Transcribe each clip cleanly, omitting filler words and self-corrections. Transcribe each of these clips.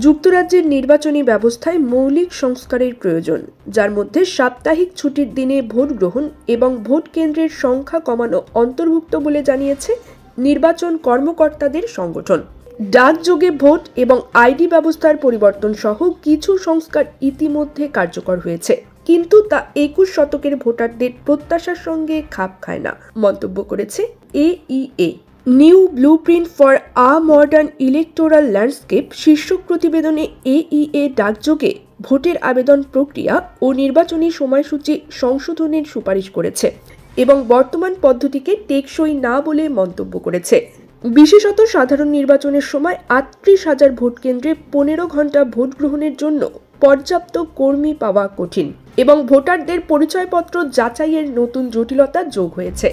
যুক্তরাজ্যের নির্বাচনী ব্যবস্থায় মৌলিক সংস্কারের প্রয়োজন, যার মধ্যে সাপ্তাহিক ছুটির দিনে ভোট গ্রহণ এবং ভোট কেন্দ্রের সংখ্যা কমানো অন্তর্ভুক্ত বলে জানিয়েছে নির্বাচন কর্মকর্তাদের সংগঠন। ডাকযোগে ভোট এবং আইডি ব্যবস্থার পরিবর্তন সহ কিছু সংস্কার ইতিমধ্যে কার্যকর হয়েছে, কিন্তু তা 21 শতকের ভোটারদের প্রত্যাশার সঙ্গে খাপ খায় না, মন্তব্য করেছে AEA। New blueprint for a modern electoral landscape শীর্ষক প্রতিবেদনে AEA ডাকযোগে ভোটের আবেদন প্রক্রিয়া ও নির্বাচনী সময়সূচি সংশোধনের সুপারিশ করেছে এবং বর্তমান পদ্ধতিকে টেকসই না বলে মন্তব্য করেছে। বিশেষত সাধারণ নির্বাচনের সময় 38,000 ভোট কেন্দ্রে 15 ঘন্টা ভোট গ্রহণের জন্য পর্যাপ্ত কর্মী পাওয়া কঠিন এবং ভোটারদের পরিচয়পত্র যাচাইয়ের নতুন জটিলতা যোগ হয়েছে।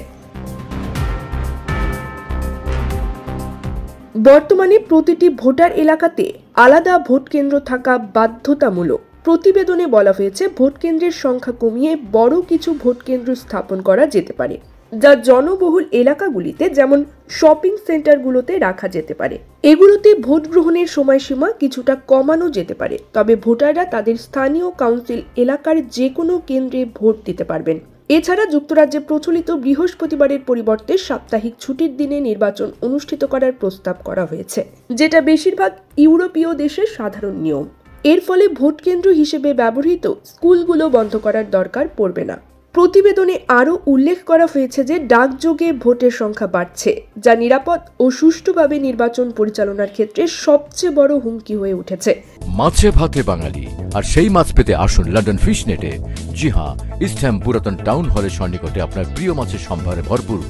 বর্তমানে প্রতিটি ভোটার এলাকাতে আলাদা ভোট কেন্দ্র থাকা বাধ্যতামূলক। প্রতিবেদনে বলা হয়েছে ভোট কেন্দ্রের সংখ্যা কমিয়ে বড় কিছু ভোট কেন্দ্র স্থাপন করা যেতে পারে, যা জনবহুল এলাকাগুলিতে যেমন শপিং সেন্টারগুলোতে রাখা যেতে পারে। এগুলোতে ভোট গ্রহণের সময়সীমা কিছুটা কমানো যেতে পারে, তবে ভোটাররা তাদের স্থানীয় কাউন্সিল এলাকার যে কোনো কেন্দ্রে ভোট দিতে পারবেন। এছাড়া যুক্তরাজ্যে প্রচলিত বৃহস্পতিবারের পরিবর্তে সাপ্তাহিক ছুটির দিনে নির্বাচন অনুষ্ঠিত করার প্রস্তাব করা হয়েছে, যেটা বেশিরভাগ ইউরোপীয় দেশের সাধারণ নিয়ম। এর ফলে ভোট কেন্দ্র হিসেবে ব্যবহৃত স্কুলগুলো বন্ধ করার দরকার পড়বে না। প্রতিবেদনে আরও উল্লেখ করা হয়েছে যে ডাকযোগে ভোটের সংখ্যা বাড়ছে, যা নিরাপদ ও সুষ্ঠুভাবে নির্বাচন পরিচালনার ক্ষেত্রে সবচেয়ে বড় হুমকি হয়ে উঠেছে। মাছে ভাতে বাঙালি, আর সেই মাছ পেতে আসুন লন্ডন ফিশ নেটে। জি হ্যাঁ, ইস্টহ্যাম পুরাতন টাউন হলের সন্নিকটে আপনার প্রিয় মাছের সম্ভারে ভরপুর।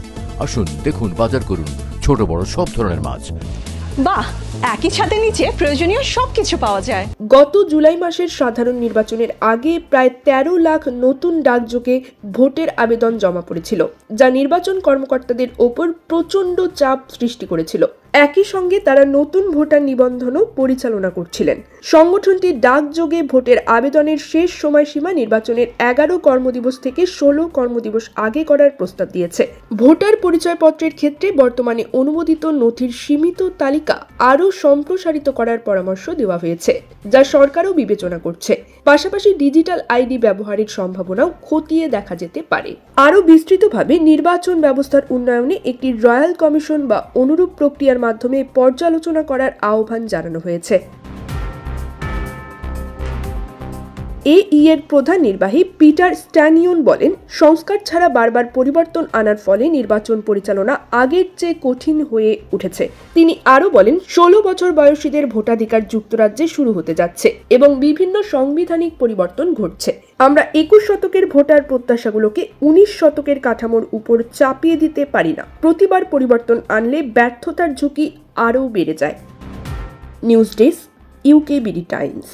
আসুন, দেখুন, বাজার করুন ছোট বড় সব ধরনের মাছ। বাহ, একই ছাদের নিচে প্রয়োজনীয় সবকিছু পাওয়া যায়। গত জুলাই মাসের সাধারণ নির্বাচনের আগে প্রায় 13 লাখ নতুন ডাকযোগে ভোটের আবেদন জমা পড়েছিল, যা নির্বাচন কর্মকর্তাদের ওপর প্রচণ্ড চাপ সৃষ্টি করেছিল। একই সঙ্গে তারা নতুন ভোটার নিবন্ধনও পরিচালনা করছিলেন। সংগঠনটি ডাকযোগে ভোটের আবেদনের শেষ সময়সীমা নির্বাচনের 11 কর্মদিবস থেকে 16 কর্মদিবস আগে করার প্রস্তাব দিয়েছে। ভোটার পরিচয়পত্রের ক্ষেত্রে বর্তমানে অনুমোদিত নথির সীমিত তালিকা আরও সম্প্রসারিত করার পরামর্শ দেওয়া হয়েছে, যা সরকারও বিবেচনা করছে। পাশাপাশি ডিজিটাল আইডি ব্যবহারের সম্ভাবনাও খতিয়ে দেখা যেতে পারে। আরও বিস্তৃতভাবে নির্বাচন ব্যবস্থার উন্নয়নে একটি রয়্যাল কমিশন বা অনুরূপ প্রক্রিয়ার মাধ্যমে পর্যালোচনা করার আহ্বান জানানো হয়েছে। AE এর প্রধান নির্বাহী পিটার স্ট্যানিয়ন বলেন, সংস্কার ছাড়া বারবার পরিবর্তন আনার ফলে নির্বাচন পরিচালনা আগের চেয়ে কঠিন হয়ে উঠেছে। তিনি আরও বলেন, 16 বছর বয়সীদের ভোটাধিকার যুক্তরাজ্যে শুরু হতে যাচ্ছে এবং বিভিন্ন সাংবিধানিক পরিবর্তন ঘটছে। আমরা 21 শতকের ভোটার প্রত্যাশাগুলোকে 19 শতকের কাঠামোর উপর চাপিয়ে দিতে পারি না। প্রতিবার পরিবর্তন আনলে ব্যর্থতার ঝুঁকি আরও বেড়ে যায়। News desk, UKBD Times.